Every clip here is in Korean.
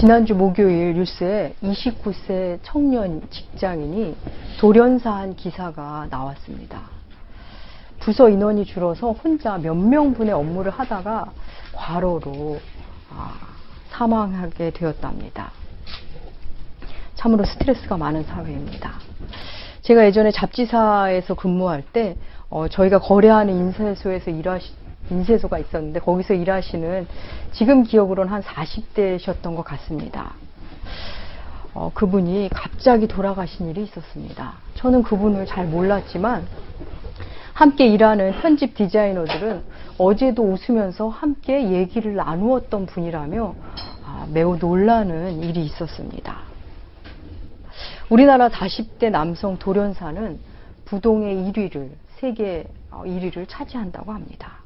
지난주 목요일 뉴스에 29세 청년 직장인이 돌연사한 기사가 나왔습니다. 부서 인원이 줄어서 혼자 몇 명분의 업무를 하다가 과로로 사망하게 되었답니다. 참으로 스트레스가 많은 사회입니다. 제가 예전에 잡지사에서 근무할 때 저희가 거래하는 인쇄소가 있었는데 거기서 일하시는 지금 기억으로는 한 40대셨던 것 같습니다. 그분이 갑자기 돌아가신 일이 있었습니다. 저는 그분을 잘 몰랐지만 함께 일하는 편집 디자이너들은 어제도 웃으면서 함께 얘기를 나누었던 분이라며 매우 놀라는 일이 있었습니다. 우리나라 40대 남성 돌연사는 부동의 1위를, 세계 1위를 차지한다고 합니다.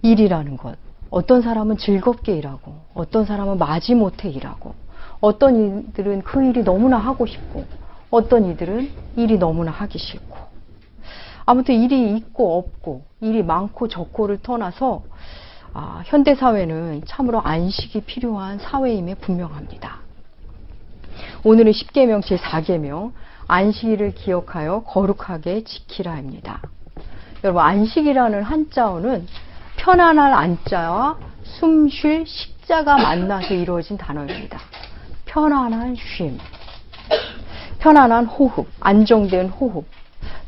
일이라는 것, 어떤 사람은 즐겁게 일하고 어떤 사람은 마지못해 일하고 어떤 이들은 그 일이 너무나 하고 싶고 어떤 이들은 일이 너무나 하기 싫고 아무튼 일이 있고 없고 일이 많고 적고를 떠나서 현대사회는 참으로 안식이 필요한 사회임에 분명합니다. 오늘은 10계명 제4계명 안식일을 기억하여 거룩하게 지키라입니다. 여러분, 안식이라는 한자어는 편안할 안자와 숨쉴 식자가 만나서 이루어진 단어입니다. 편안한 쉼, 편안한 호흡, 안정된 호흡.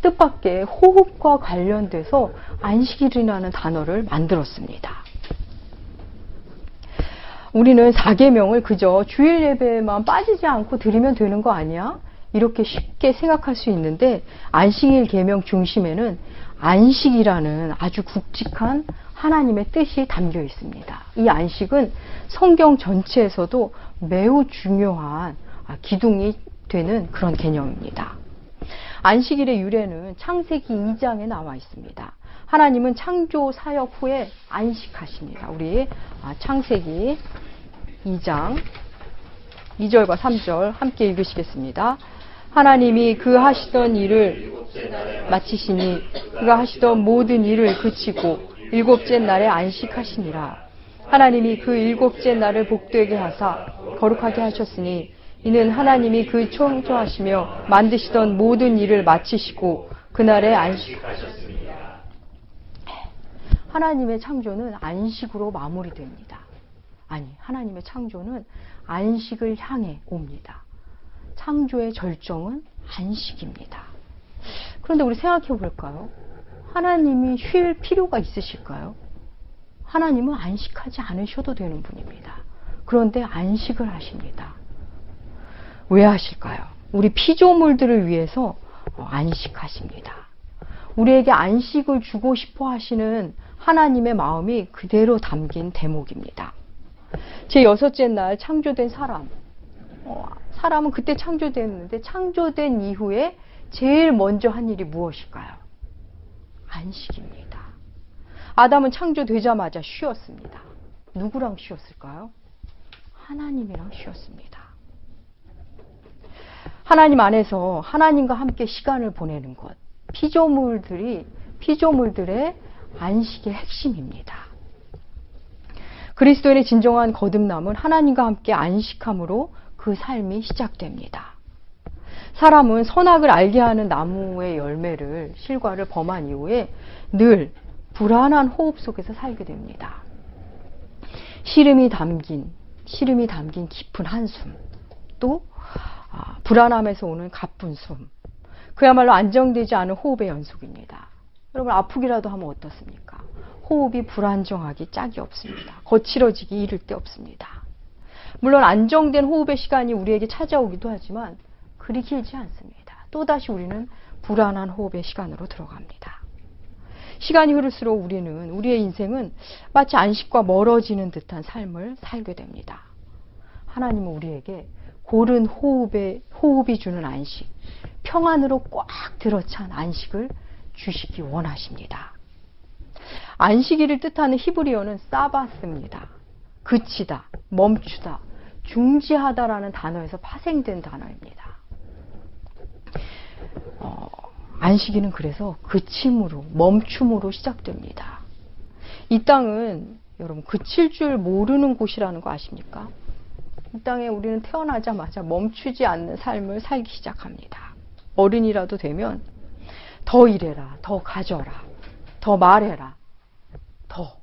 뜻밖의 호흡과 관련돼서 안식일이라는 단어를 만들었습니다. 우리는 4계명을 그저 주일 예배에만 빠지지 않고 드리면 되는 거 아니야? 이렇게 쉽게 생각할 수 있는데 안식일 계명 중심에는 안식이라는 아주 굵직한 하나님의 뜻이 담겨 있습니다. 이 안식은 성경 전체에서도 매우 중요한 기둥이 되는 그런 개념입니다. 안식일의 유래는 창세기 2장에 나와 있습니다. 하나님은 창조 사역 후에 안식하십니다. 우리 창세기 2장 2절과 3절 함께 읽으시겠습니다. 하나님이 그 하시던 일을 마치시니 그가 하시던 모든 일을 그치고 일곱째 날에 안식하시니라. 하나님이 그 일곱째 날을 복되게 하사 거룩하게 하셨으니 이는 하나님이 그 창조하시며 만드시던 모든 일을 마치시고 그날에 안식하셨습니다. 하나님의 창조는 안식으로 마무리됩니다. 아니, 하나님의 창조는 안식을 향해 옵니다. 창조의 절정은 안식입니다. 그런데 우리 생각해 볼까요? 하나님이 쉴 필요가 있으실까요? 하나님은 안식하지 않으셔도 되는 분입니다. 그런데 안식을 하십니다. 왜 하실까요? 우리 피조물들을 위해서 안식하십니다. 우리에게 안식을 주고 싶어 하시는 하나님의 마음이 그대로 담긴 대목입니다. 제6째 날 창조된 사람. 사람은 그때 창조됐는데 창조된 이후에 제일 먼저 한 일이 무엇일까요? 안식입니다. 아담은 창조되자마자 쉬었습니다. 누구랑 쉬었을까요? 하나님이랑 쉬었습니다. 하나님 안에서 하나님과 함께 시간을 보내는 것. 피조물들의 안식의 핵심입니다. 그리스도인의 진정한 거듭남은 하나님과 함께 안식함으로 그 삶이 시작됩니다. 사람은 선악을 알게 하는 나무의 열매를, 실과를 범한 이후에 늘 불안한 호흡 속에서 살게 됩니다. 시름이 담긴 깊은 한숨, 또 불안함에서 오는 가쁜 숨, 그야말로 안정되지 않은 호흡의 연속입니다. 여러분, 아프기라도 하면 어떻습니까? 호흡이 불안정하기 짝이 없습니다. 거칠어지기 이를 데 없습니다. 물론 안정된 호흡의 시간이 우리에게 찾아오기도 하지만 그리 길지 않습니다. 또다시 우리는 불안한 호흡의 시간으로 들어갑니다. 시간이 흐를수록 우리의 인생은 마치 안식과 멀어지는 듯한 삶을 살게 됩니다. 하나님은 우리에게 고른 호흡이 주는 안식, 평안으로 꽉 들어찬 안식을 주시기 원하십니다. 안식일을 뜻하는 히브리어는 사바스입니다. 그치다, 멈추다, 중지하다라는 단어에서 파생된 단어입니다. 안식일은 그래서 그침으로, 멈춤으로 시작됩니다. 이 땅은 여러분 그칠 줄 모르는 곳이라는 거 아십니까? 이 땅에 우리는 태어나자마자 멈추지 않는 삶을 살기 시작합니다. 어른이라도 되면 더 일해라, 더 가져라, 더 말해라, 더.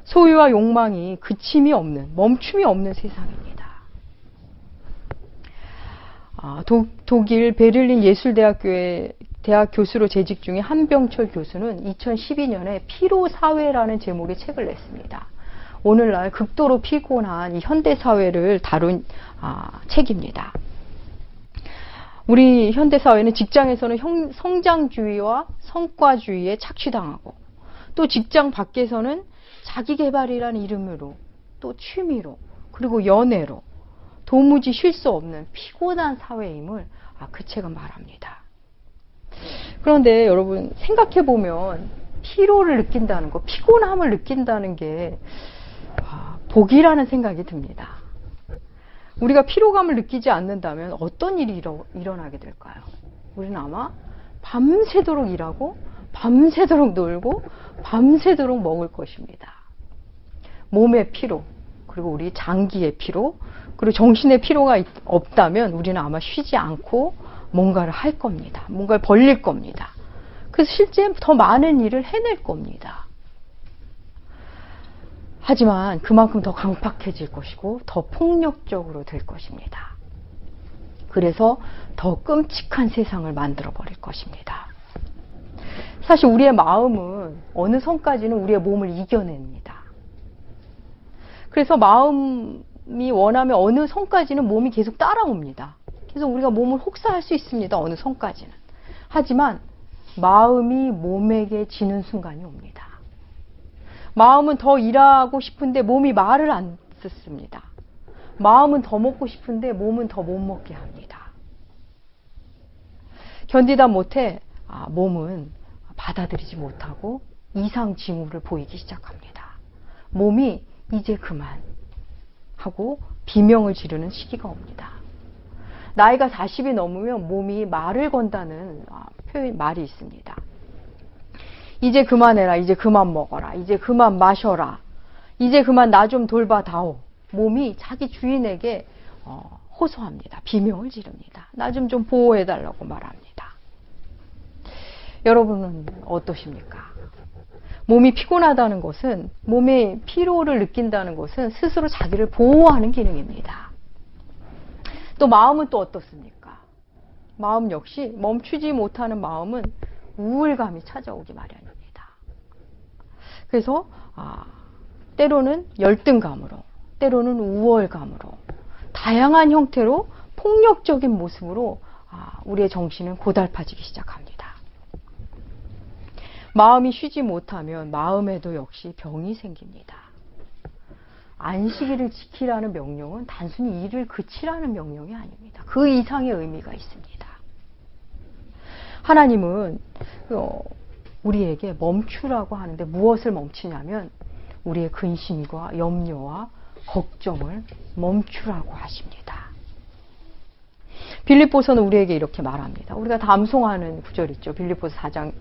소유와 욕망이 그침이 없는, 멈춤이 없는 세상입니다. 독일 베를린 예술대학교의 대학 교수로 재직 중인 한병철 교수는 2012년에 피로사회라는 제목의 책을 냈습니다. 오늘날 극도로 피곤한 이 현대사회를 다룬 책입니다. 우리 현대사회는 직장에서는 성장주의와 성과주의에 착취당하고, 또 직장 밖에서는 자기개발이라는 이름으로, 또 취미로, 그리고 연애로 도무지 쉴 수 없는 피곤한 사회임을 그 책은 말합니다. 그런데 여러분 생각해보면 피로를 느낀다는 거, 피곤함을 느낀다는 게 복이라는 생각이 듭니다. 우리가 피로감을 느끼지 않는다면 어떤 일이 일어나게 될까요? 우리는 아마 밤새도록 일하고 밤새도록 놀고 밤새도록 먹을 것입니다. 몸의 피로, 그리고 우리 장기의 피로, 그리고 정신의 피로가 없다면 우리는 아마 쉬지 않고 뭔가를 할 겁니다. 뭔가를 벌릴 겁니다. 그래서 실제 더 많은 일을 해낼 겁니다. 하지만 그만큼 더 강팍해질 것이고 더 폭력적으로 될 것입니다. 그래서 더 끔찍한 세상을 만들어 버릴 것입니다. 사실 우리의 마음은 어느 선까지는 우리의 몸을 이겨냅니다. 그래서 마음이 원하면 어느 선까지는 몸이 계속 따라옵니다. 그래서 우리가 몸을 혹사할 수 있습니다. 어느 선까지는. 하지만 마음이 몸에게 지는 순간이 옵니다. 마음은 더 일하고 싶은데 몸이 말을 안 듣습니다. 마음은 더 먹고 싶은데 몸은 더 못 먹게 합니다. 견디다 못해 몸은 받아들이지 못하고 이상 징후를 보이기 시작합니다. 몸이 이제 그만 하고 비명을 지르는 시기가 옵니다. 나이가 40이 넘으면 몸이 말을 건다는 말이 있습니다. 이제 그만해라, 이제 그만 먹어라, 이제 그만 마셔라, 이제 그만 나 좀 돌봐다오. 몸이 자기 주인에게 호소합니다. 비명을 지릅니다. 나 좀 보호해달라고 말합니다. 여러분은 어떠십니까? 몸이 피곤하다는 것은, 몸의 피로를 느낀다는 것은 스스로 자기를 보호하는 기능입니다. 또 마음은 또 어떻습니까? 마음 역시 멈추지 못하는 마음은 우울감이 찾아오기 마련입니다. 그래서 때로는 열등감으로, 때로는 우월감으로, 다양한 형태로 폭력적인 모습으로 우리의 정신은 고달파지기 시작합니다. 마음이 쉬지 못하면 마음에도 역시 병이 생깁니다. 안식일을 지키라는 명령은 단순히 일을 그치라는 명령이 아닙니다. 그 이상의 의미가 있습니다. 하나님은 우리에게 멈추라고 하는데 무엇을 멈추냐면 우리의 근심과 염려와 걱정을 멈추라고 하십니다. 빌립보서는 우리에게 이렇게 말합니다. 우리가 다 암송하는 구절 있죠. 빌립보서 4장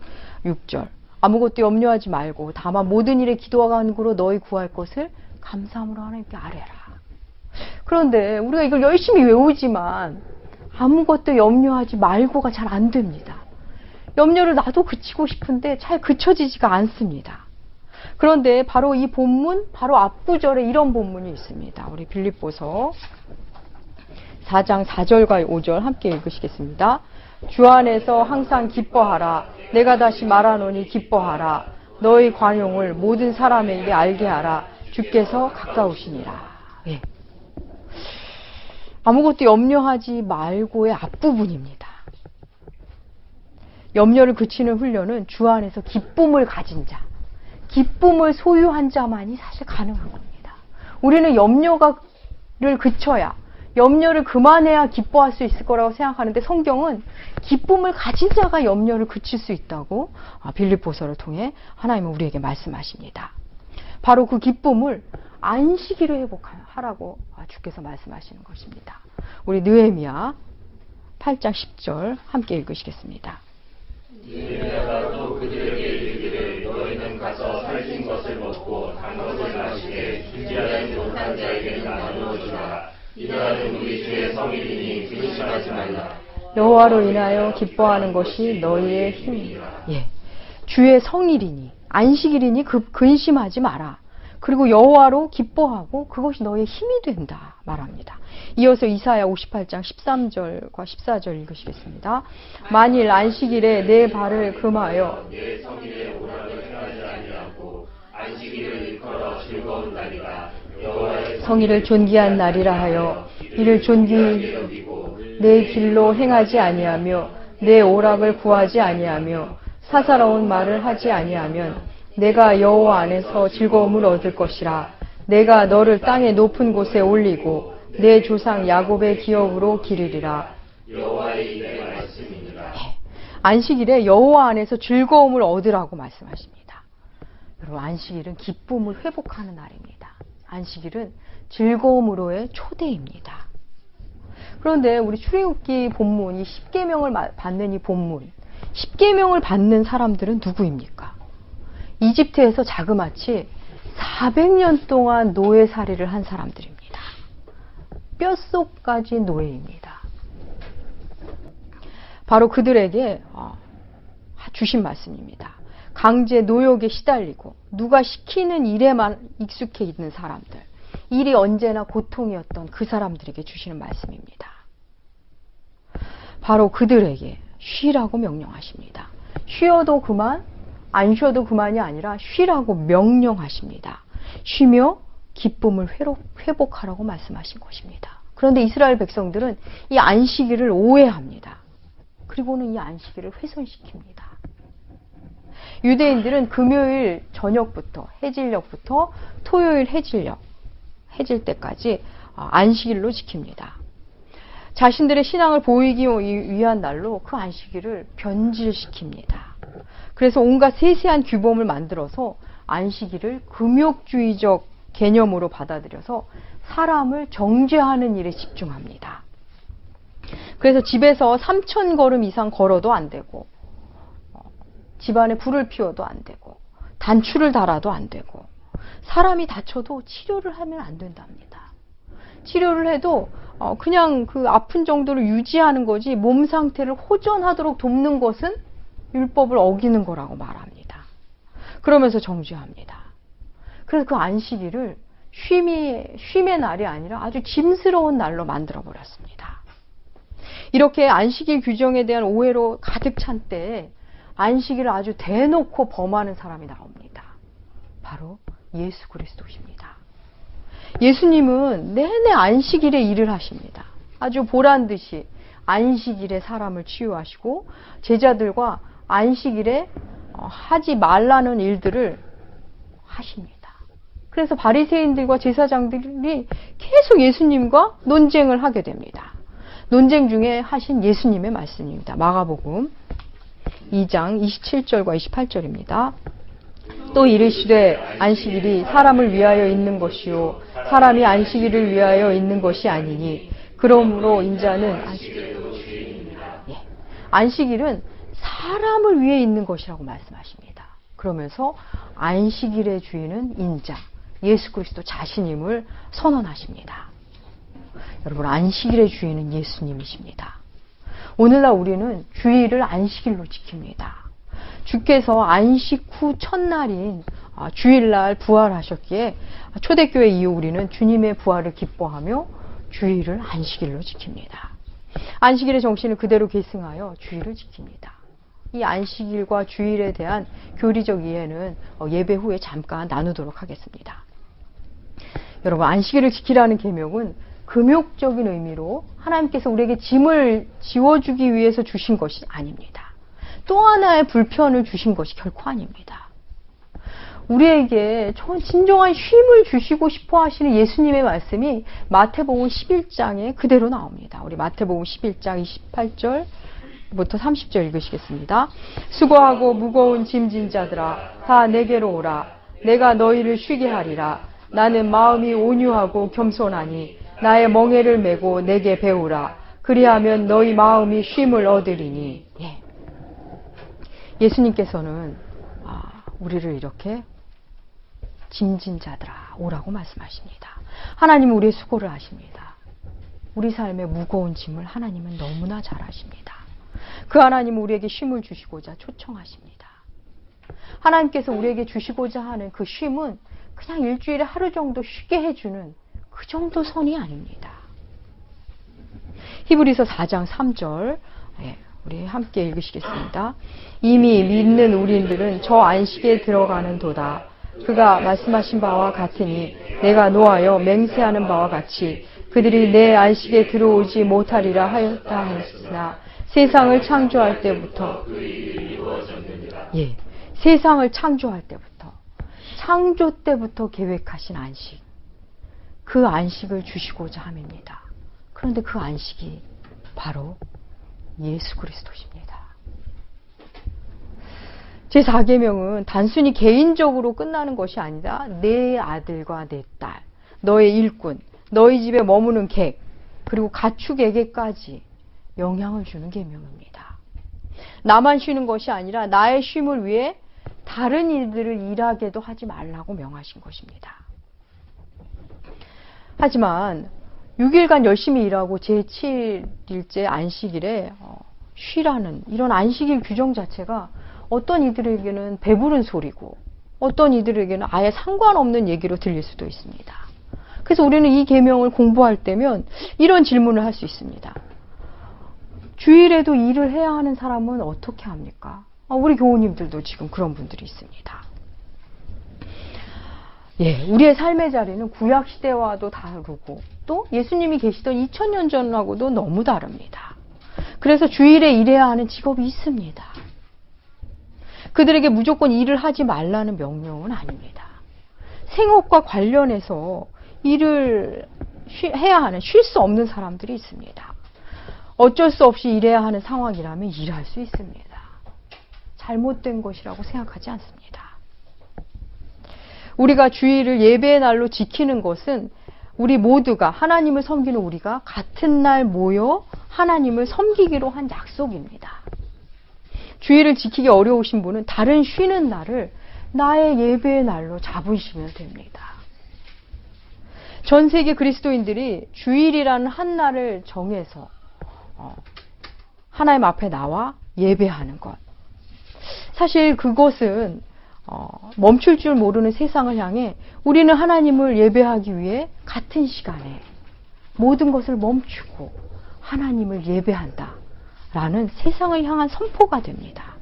6절. 아무것도 염려하지 말고 다만 모든 일에 기도와 간구로 너희 구할 것을 감사함으로 하나님께 아뢰라. 그런데 우리가 이걸 열심히 외우지만 아무것도 염려하지 말고가 잘 안 됩니다. 염려를 나도 그치고 싶은데 잘 그쳐지지가 않습니다. 그런데 바로 이 본문, 바로 앞구절에 이런 본문이 있습니다. 우리 빌립보서 4장 4절과 5절 함께 읽으시겠습니다. 주 안에서 항상 기뻐하라. 내가 다시 말하노니 기뻐하라. 너희 관용을 모든 사람에게 알게 하라. 주께서 가까우시니라. 예. 아무것도 염려하지 말고의 앞부분입니다. 염려를 그치는 훈련은 주 안에서 기쁨을 가진 자, 기쁨을 소유한 자만이 사실 가능한 겁니다. 우리는 염려를 그쳐야, 염려를 그만해야 기뻐할 수 있을 거라고 생각하는데 성경은 기쁨을 가진 자가 염려를 그칠 수 있다고 빌립보서를 통해 하나님은 우리에게 말씀하십니다. 바로 그 기쁨을 안식일로 회복하라고 주께서 말씀하시는 것입니다. 우리 느헤미야 8장 10절 함께 읽으시겠습니다. 느헤미야가 또 그들에게 이르기를 너희는 가서 살찐 것을 먹고 먹고 단 것을 마시되 준비하지 못한 자에게 나누어 주라. 이날은 우리 주의 성일이니 근심하지 말라. 여호와로 인하여 기뻐하는 것이 너희의 힘이라. 예, 주의 성일이니 안식일이니 근심하지 마라. 그리고 여호와로 기뻐하고 그것이 너의 힘이 된다 말합니다. 이어서 이사야 58장 13절과 14절 읽으시겠습니다. 만일 안식일에 내 발을 금하여 내 성일에 오락을 행하지 아니하고 안식일을 일컬어 즐거운 날이라. 여호와의 성일을 존귀한 날이라 하여 이를 존귀히 내 길로 행하지 아니하며 내 오락을 구하지 아니하며 사사로운 말을 하지 아니하면 내가 여호와 안에서 즐거움을 얻을 것이라. 내가 너를 땅의 높은 곳에 올리고 내 조상 야곱의 기업으로 기르리라. 여호와의 입의 말씀이니라. 안식일에 여호와 안에서 즐거움을 얻으라고 말씀하십니다. 여러분, 안식일은 기쁨을 회복하는 날입니다. 안식일은 즐거움으로의 초대입니다. 그런데 우리 출애굽기 본문, 이 십계명을 받는 이 본문, 십계명을 받는 사람들은 누구입니까? 이집트에서 자그마치 400년 동안 노예살이를 한 사람들입니다. 뼛속까지 노예입니다. 바로 그들에게 주신 말씀입니다. 강제 노역에 시달리고 누가 시키는 일에만 익숙해 있는 사람들, 일이 언제나 고통이었던 그 사람들에게 주시는 말씀입니다. 바로 그들에게 쉬라고 명령하십니다. 쉬어도 그만, 안 쉬어도 그만이 아니라 쉬라고 명령하십니다. 쉬며 기쁨을 회복하라고 말씀하신 것입니다. 그런데 이스라엘 백성들은 이 안식일을 오해합니다. 그리고는 이 안식일을 훼손시킵니다. 유대인들은 금요일 저녁부터 해질녘부터 토요일 해질 때까지 안식일로 지킵니다. 자신들의 신앙을 보이기 위한 날로 그 안식일을 변질시킵니다. 그래서 온갖 세세한 규범을 만들어서 안식일을 금욕주의적 개념으로 받아들여서 사람을 정죄하는 일에 집중합니다. 그래서 집에서 3,000걸음 이상 걸어도 안 되고, 집안에 불을 피워도 안 되고, 단추를 달아도 안 되고, 사람이 다쳐도 치료를 하면 안 된답니다. 치료를 해도 그냥 그 아픈 정도를 유지하는 거지 몸 상태를 호전하도록 돕는 것은 율법을 어기는 거라고 말합니다. 그러면서 정죄합니다. 그래서 그 안식일을 쉼의 날이 아니라 아주 짐스러운 날로 만들어버렸습니다. 이렇게 안식일 규정에 대한 오해로 가득 찬 때에 안식일을 아주 대놓고 범하는 사람이 나옵니다. 바로 예수 그리스도십니다. 예수님은 내내 안식일에 일을 하십니다. 아주 보란듯이 안식일에 사람을 치유하시고 제자들과 안식일에 하지 말라는 일들을 하십니다. 그래서 바리새인들과 제사장들이 계속 예수님과 논쟁을 하게 됩니다. 논쟁 중에 하신 예수님의 말씀입니다. 마가복음 2장 27절과 28절입니다. 또 이르시되 안식일이 사람을 위하여 있는 것이요 사람이 안식일을 위하여 있는 것이 아니니 그러므로 인자는 안식일은 사람을 위해 있는 것이라고 말씀하십니다. 그러면서 안식일의 주인은 인자 예수 그리스도 자신임을 선언하십니다. 여러분, 안식일의 주인은 예수님이십니다. 오늘날 우리는 주일을 안식일로 지킵니다. 주께서 안식 후 첫날인 주일날 부활하셨기에 초대교회 이후 우리는 주님의 부활을 기뻐하며 주일을 안식일로 지킵니다. 안식일의 정신을 그대로 계승하여 주일을 지킵니다. 이 안식일과 주일에 대한 교리적 이해는 예배 후에 잠깐 나누도록 하겠습니다. 여러분, 안식일을 지키라는 계명은 금욕적인 의미로 하나님께서 우리에게 짐을 지워주기 위해서 주신 것이 아닙니다. 또 하나의 불편을 주신 것이 결코 아닙니다. 우리에게 진정한 쉼을 주시고 싶어 하시는 예수님의 말씀이 마태복음 11장에 그대로 나옵니다. 우리 마태복음 11장 28절부터 30절 읽으시겠습니다. 수고하고 무거운 짐진 자들아 다 내게로 오라. 내가 너희를 쉬게 하리라. 나는 마음이 온유하고 겸손하니 나의 멍에를 메고 내게 배우라. 그리하면 너희 마음이 쉼을 얻으리니. 예수님께서는 우리를 이렇게 짐진 자들아 오라고 말씀하십니다. 하나님은 우리의 수고를 아십니다. 우리 삶의 무거운 짐을 하나님은 너무나 잘 아십니다. 그 하나님은 우리에게 쉼을 주시고자 초청하십니다. 하나님께서 우리에게 주시고자 하는 그 쉼은 그냥 일주일에 하루 정도 쉬게 해주는 그 정도 선이 아닙니다. 히브리서 4장 3절 우리 함께 읽으시겠습니다. 이미 믿는 우리들은 저 안식에 들어가는 도다. 그가 말씀하신 바와 같으니 내가 노하여 맹세하는 바와 같이 그들이 내 안식에 들어오지 못하리라 하였다 했으나 세상을 창조할 때부터 세상을 창조할 때부터 창조 때부터 계획하신 안식, 그 안식을 주시고자 함입니다. 그런데 그 안식이 바로 예수 그리스도십니다. 제4계명은 단순히 개인적으로 끝나는 것이 아니라 내 아들과 내 딸, 너의 일꾼, 너희 집에 머무는 객, 그리고 가축에게까지 영향을 주는 계명입니다. 나만 쉬는 것이 아니라 나의 쉼을 위해 다른 일들을 일하게도 하지 말라고 명하신 것입니다. 하지만 6일간 열심히 일하고 제7일째 안식일에 쉬라는 이런 안식일 규정 자체가 어떤 이들에게는 배부른 소리고 어떤 이들에게는 아예 상관없는 얘기로 들릴 수도 있습니다. 그래서 우리는 이 계명을 공부할 때면 이런 질문을 할 수 있습니다. 주일에도 일을 해야 하는 사람은 어떻게 합니까? 우리 교우님들도 지금 그런 분들이 있습니다. 우리의 삶의 자리는 구약 시대와도 다르고 또 예수님이 계시던 2000년 전하고도 너무 다릅니다. 그래서 주일에 일해야 하는 직업이 있습니다. 그들에게 무조건 일을 하지 말라는 명령은 아닙니다. 생업과 관련해서 일을 해야 하는, 쉴 수 없는 사람들이 있습니다. 어쩔 수 없이 일해야 하는 상황이라면 일할 수 있습니다. 잘못된 것이라고 생각하지 않습니다. 우리가 주일을 예배의 날로 지키는 것은 우리 모두가 하나님을 섬기는 우리가 같은 날 모여 하나님을 섬기기로 한 약속입니다. 주일을 지키기 어려우신 분은 다른 쉬는 날을 나의 예배의 날로 잡으시면 됩니다. 전 세계 그리스도인들이 주일이라는 한 날을 정해서 하나님 앞에 나와 예배하는 것. 사실 그것은 멈출 줄 모르는 세상을 향해 우리는 하나님을 예배하기 위해 같은 시간에 모든 것을 멈추고 하나님을 예배한다 라는 세상을 향한 선포가 됩니다.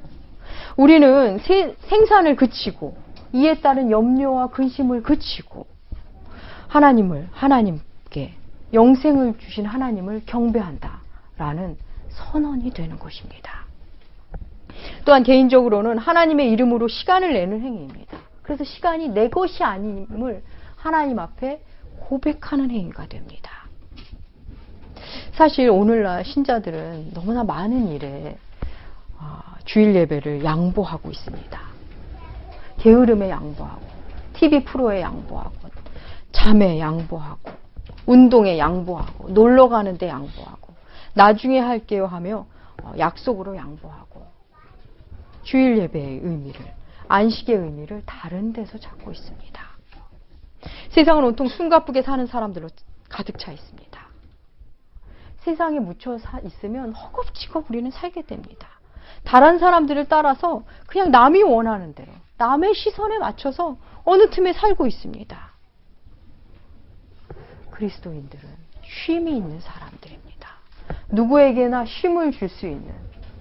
우리는 생산을 그치고 이에 따른 염려와 근심을 그치고 하나님께 영생을 주신 하나님을 경배한다 라는 선언이 되는 것입니다. 또한 개인적으로는 하나님의 이름으로 시간을 내는 행위입니다. 그래서 시간이 내 것이 아님을 하나님 앞에 고백하는 행위가 됩니다. 사실 오늘날 신자들은 너무나 많은 일에 주일 예배를 양보하고 있습니다. 게으름에 양보하고 TV 프로에 양보하고 잠에 양보하고 운동에 양보하고 놀러 가는데 양보하고 나중에 할게요 하며 약속으로 양보하고 주일 예배의 의미를, 안식의 의미를 다른 데서 찾고 있습니다. 세상은 온통 숨가쁘게 사는 사람들로 가득 차 있습니다. 세상에 묻혀 있으면 허겁지겁 우리는 살게 됩니다. 다른 사람들을 따라서 그냥 남이 원하는 대로 남의 시선에 맞춰서 어느 틈에 살고 있습니다. 그리스도인들은 쉼이 있는 사람들입니다. 누구에게나 쉼을 줄 수 있는,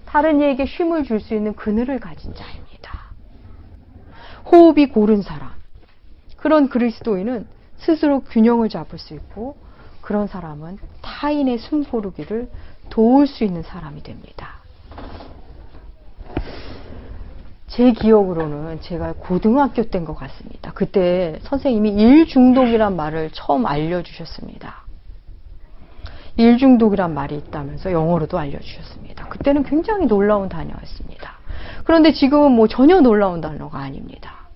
다른 이에게 쉼을 줄 수 있는 그늘을 가진 자입니다. 호흡이 고른 사람, 그런 그리스도인은 스스로 균형을 잡을 수 있고 그런 사람은 타인의 숨고르기를 도울 수 있는 사람이 됩니다. 제 기억으로는 제가 고등학교 때인 것 같습니다. 그때 선생님이 일중독이란 말을 처음 알려주셨습니다. 일중독이란 말이 있다면서 영어로도 알려주셨습니다. 그때는 굉장히 놀라운 단어였습니다. 그런데 지금은 전혀 놀라운 단어가 아닙니다.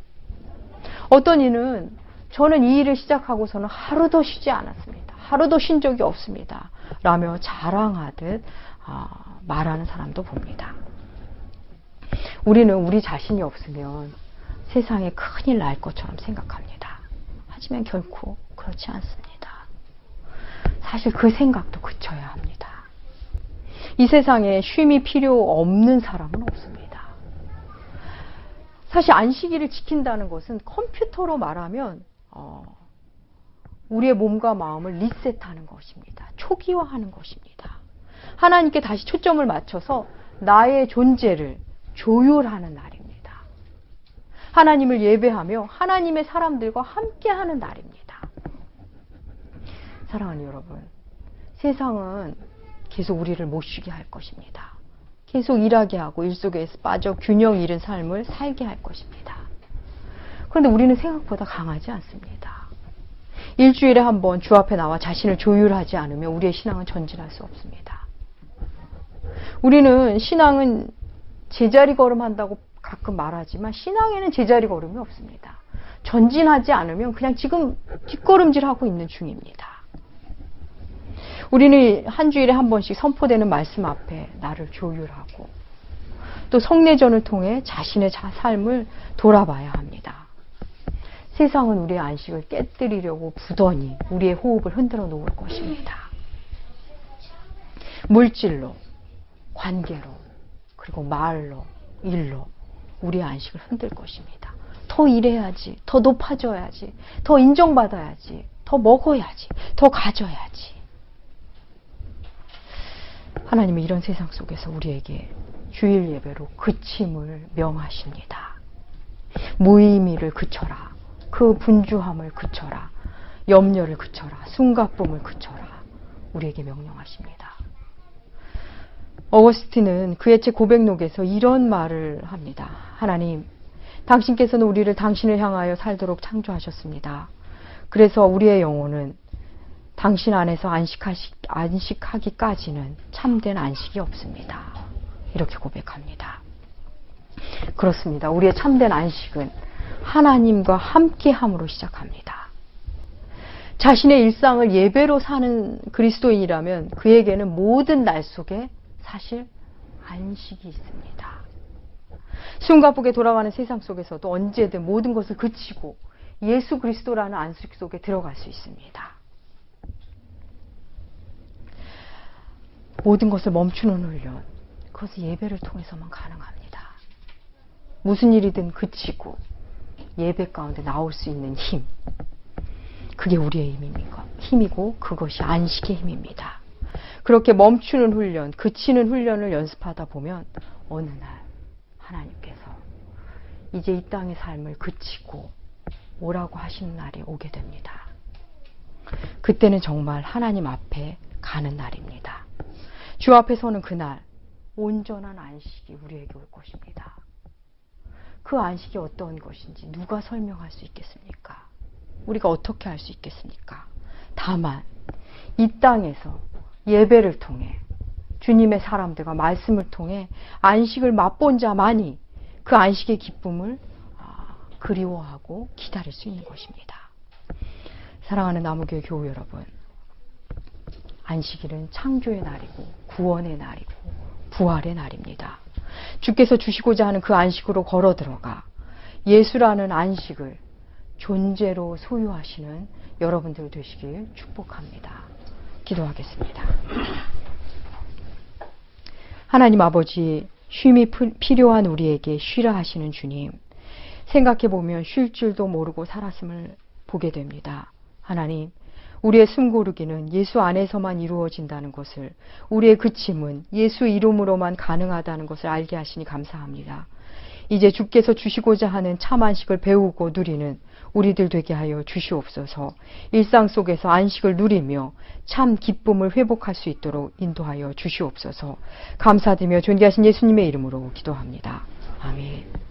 어떤 이는 저는 이 일을 시작하고서는 하루도 쉬지 않았습니다. 하루도 쉰 적이 없습니다. 라며 자랑하듯 말하는 사람도 봅니다. 우리는 우리 자신이 없으면 세상에 큰일 날 것처럼 생각합니다. 하지만 결코 그렇지 않습니다. 사실 그 생각도 그쳐야 합니다. 이 세상에 쉼이 필요 없는 사람은 없습니다. 사실 안식일을 지킨다는 것은 컴퓨터로 말하면 우리의 몸과 마음을 리셋하는 것입니다. 초기화하는 것입니다. 하나님께 다시 초점을 맞춰서 나의 존재를 조율하는 날입니다. 하나님을 예배하며 하나님의 사람들과 함께하는 날입니다. 사랑하는 여러분, 세상은 계속 우리를 못 쉬게 할 것입니다. 계속 일하게 하고 일 속에서 빠져 균형 잃은 삶을 살게 할 것입니다. 그런데 우리는 생각보다 강하지 않습니다. 일주일에 한 번 주 앞에 나와 자신을 조율하지 않으면 우리의 신앙은 전진할 수 없습니다. 우리는 신앙은 제자리 걸음한다고 가끔 말하지만 신앙에는 제자리 걸음이 없습니다. 전진하지 않으면 그냥 지금 뒷걸음질하고 있는 중입니다. 우리는 한 주일에 한 번씩 선포되는 말씀 앞에 나를 조율하고 또 성례전을 통해 자신의 삶을 돌아봐야 합니다. 세상은 우리의 안식을 깨뜨리려고 부더니 우리의 호흡을 흔들어 놓을 것입니다. 물질로, 관계로, 그리고 말로, 일로 우리의 안식을 흔들 것입니다. 더 일해야지, 더 높아져야지, 더 인정받아야지, 더 먹어야지, 더 가져야지. 하나님은 이런 세상 속에서 우리에게 주일 예배로 그침을 명하십니다. 무의미를 그쳐라. 그 분주함을 그쳐라. 염려를 그쳐라. 숨가쁨을 그쳐라. 우리에게 명령하십니다. 어거스틴은 그의 책 고백록에서 이런 말을 합니다. 하나님, 당신께서는 우리를 당신을 향하여 살도록 창조하셨습니다. 그래서 우리의 영혼은 당신 안에서 안식하기까지는 참된 안식이 없습니다. 이렇게 고백합니다. 그렇습니다. 우리의 참된 안식은 하나님과 함께함으로 시작합니다. 자신의 일상을 예배로 사는 그리스도인이라면 그에게는 모든 날 속에 사실 안식이 있습니다. 숨가쁘게 돌아가는 세상 속에서도 언제든 모든 것을 그치고 예수 그리스도라는 안식 속에 들어갈 수 있습니다. 모든 것을 멈추는 훈련, 그것은 예배를 통해서만 가능합니다. 무슨 일이든 그치고 예배 가운데 나올 수 있는 힘, 그게 우리의 힘이고 그것이 안식의 힘입니다. 그렇게 멈추는 훈련, 그치는 훈련을 연습하다 보면 어느 날 하나님께서 이제 이 땅의 삶을 그치고 오라고 하시는 날이 오게 됩니다. 그때는 정말 하나님 앞에 가는 날입니다. 주 앞에 서는 그날 온전한 안식이 우리에게 올 것입니다. 그 안식이 어떤 것인지 누가 설명할 수 있겠습니까? 우리가 어떻게 할 수 있겠습니까? 다만 이 땅에서 예배를 통해 주님의 사람들과 말씀을 통해 안식을 맛본 자만이 그 안식의 기쁨을 그리워하고 기다릴 수 있는 것입니다. 사랑하는 나무교회 교우 여러분, 안식일은 창조의 날이고 구원의 날이고 부활의 날입니다. 주께서 주시고자 하는 그 안식으로 걸어 들어가 예수라는 안식을 존재로 소유하시는 여러분들 되시길 축복합니다. 기도하겠습니다. 하나님 아버지, 쉼이 필요한 우리에게 쉬라 하시는 주님, 생각해보면 쉴 줄도 모르고 살았음을 보게 됩니다. 하나님, 우리의 숨고르기는 예수 안에서만 이루어진다는 것을, 우리의 그침은 예수 이름으로만 가능하다는 것을 알게 하시니 감사합니다. 이제 주께서 주시고자 하는 참 안식을 배우고 누리는 우리들 되게 하여 주시옵소서. 일상 속에서 안식을 누리며 참 기쁨을 회복할 수 있도록 인도하여 주시옵소서. 감사드리며 존귀하신 예수님의 이름으로 기도합니다. 아멘.